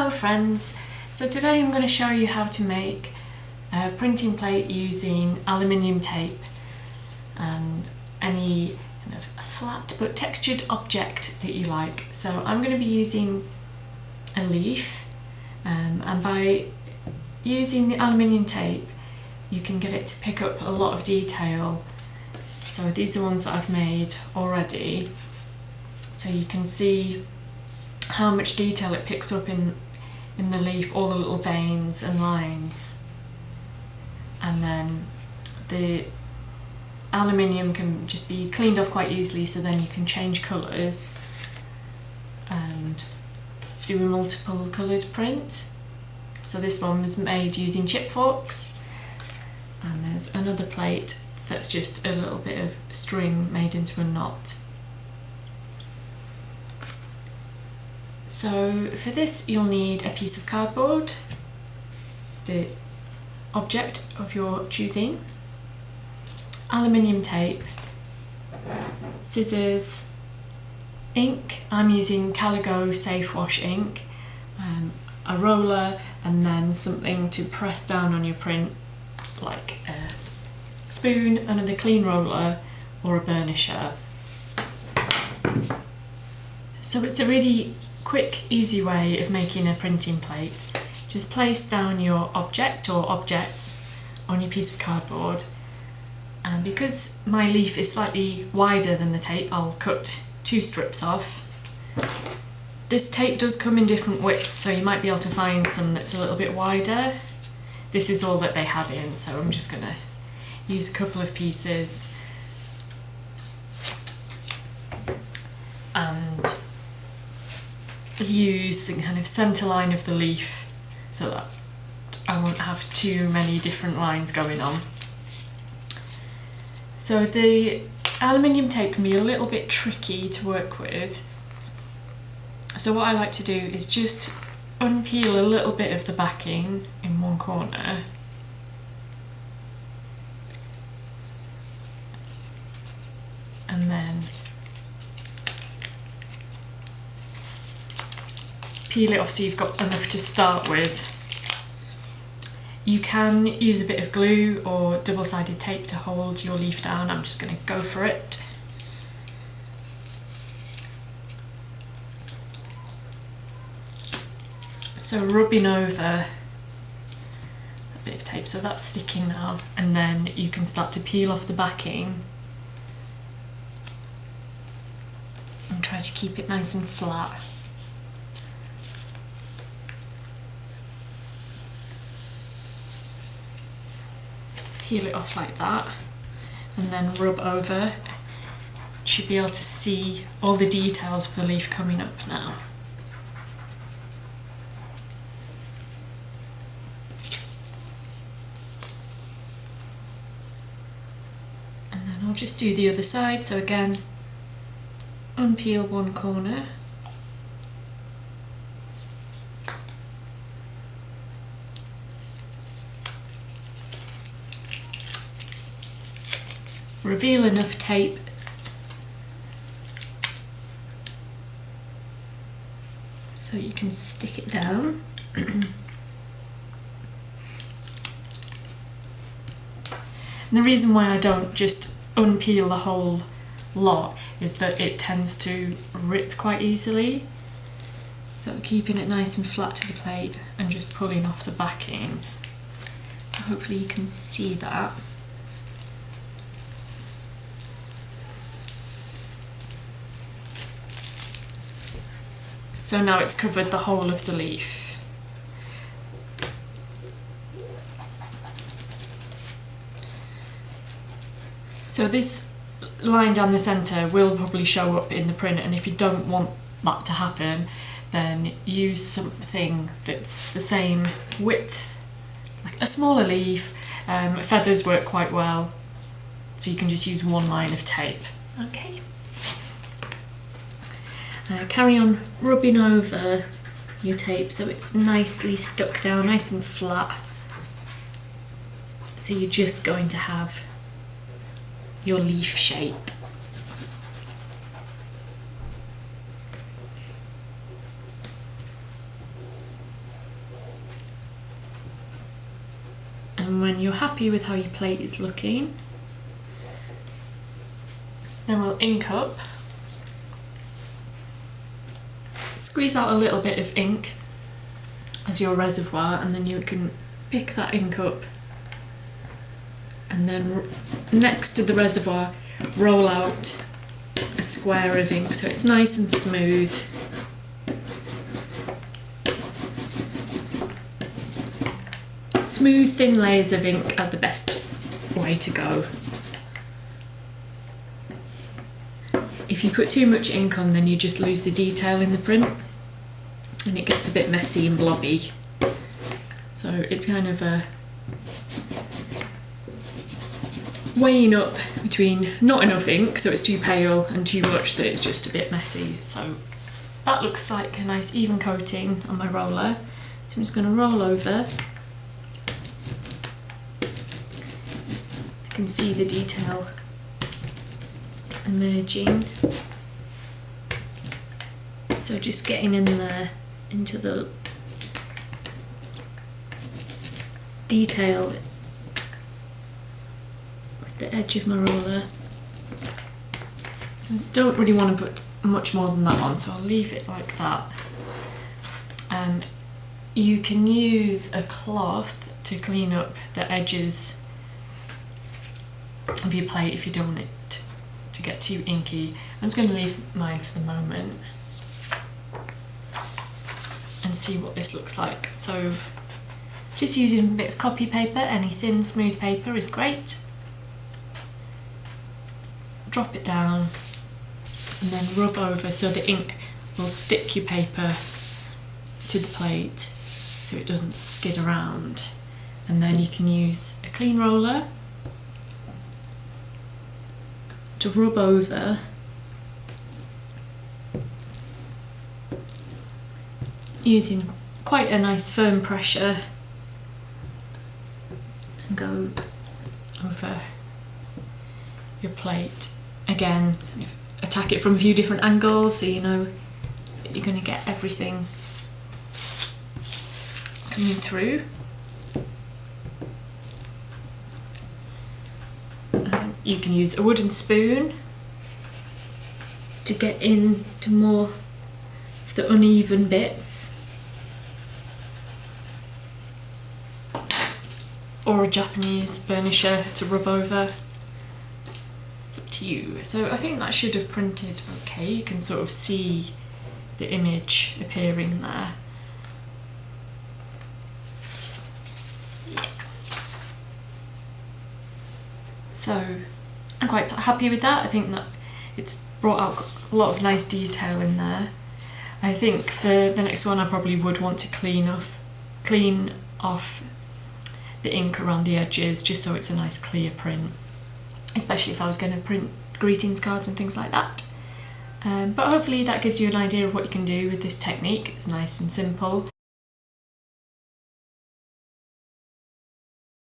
Hello friends! So today I'm going to show you how to make a printing plate using aluminium tape and any kind of flat but textured object that you like. So I'm going to be using a leaf and by using the aluminium tape you can get it to pick up a lot of detail. So these are ones that I've made already, so you can see how much detail it picks up in the leaf, all the little veins and lines. And then the aluminium can just be cleaned off quite easily, so then you can change colours and do a multiple coloured print. So this one was made using chip forks, and there's another plate that's just a little bit of string made into a knot. So for this you'll need a piece of cardboard, the object of your choosing, aluminium tape, scissors, ink. I'm using Caligo Safe Wash ink, a roller, and then something to press down on your print, like a spoon, another clean roller or a burnisher. So it's a really quick, easy way of making a printing plate. Just place down your object or objects on your piece of cardboard, and because my leaf is slightly wider than the tape, I'll cut 2 strips off. This tape does come in different widths, so you might be able to find some that's a little bit wider. This is all that they had in, so I'm just going to use a couple of pieces and use the kind of centre line of the leaf so that I won't have too many different lines going on. So the aluminium tape can be a little bit tricky to work with, so what I like to do is just unpeel a little bit of the backing in one corner, and then peel it off so you've got enough to start with. You can use a bit of glue or double-sided tape to hold your leaf down. I'm just going to go for it. So rubbing over a bit of tape, so that's sticking now, and then you can start to peel off the backing and try to keep it nice and flat. Peel it off like that and then rub over. You should be able to see all the details of the leaf coming up now. And then I'll just do the other side. So again, unpeel one corner, reveal enough tape so you can stick it down. And the reason why I don't just unpeel the whole lot is that it tends to rip quite easily. So keeping it nice and flat to the plate and just pulling off the backing. So hopefully you can see that. So now it's covered the whole of the leaf. So this line down the centre will probably show up in the print, and if you don't want that to happen, then use something that's the same width, like a smaller leaf. Feathers work quite well, so you can just use one line of tape. Okay. Carry on rubbing over your tape so it's nicely stuck down, nice and flat. So you're just going to have your leaf shape. and when you're happy with how your plate is looking, then we'll ink up. Squeeze out a little bit of ink as your reservoir, and then you can pick that ink up and then next to the reservoir roll out a square of ink so it's nice and smooth. Smooth, thin layers of ink are the best way to go. If you put too much ink on, then you just lose the detail in the print and it gets a bit messy and blobby. So it's kind of a weighing up between not enough ink so it's too pale and too much that it's just a bit messy. So that looks like a nice even coating on my roller. So I'm just going to roll over. I can see the detail emerging. So just getting in there into the detail with the edge of my roller. So I don't really want to put much more than that on, so I'll leave it like that. And you can use a cloth to clean up the edges of your plate if you don't want it to get too inky. I'm just going to leave mine for the moment and see what this looks like. So just using a bit of copy paper, any thin smooth paper is great. Drop it down and then rub over so the ink will stick your paper to the plate so it doesn't skid around. And then you can use a clean roller to rub over using quite a nice firm pressure and go over your plate. Again, attack it from a few different angles so you know that you're going to get everything coming through. You can use a wooden spoon to get into more of the uneven bits, or a Japanese burnisher to rub over. It's up to you. So I think that should have printed okay. You can sort of see the image appearing there. Yeah. So I'm quite happy with that. I think that it's brought out a lot of nice detail in there. I think for the next one I probably would want to clean off the ink around the edges just so it's a nice clear print, especially if I was going to print greetings cards and things like that. But hopefully that gives you an idea of what you can do with this technique. It's nice and simple.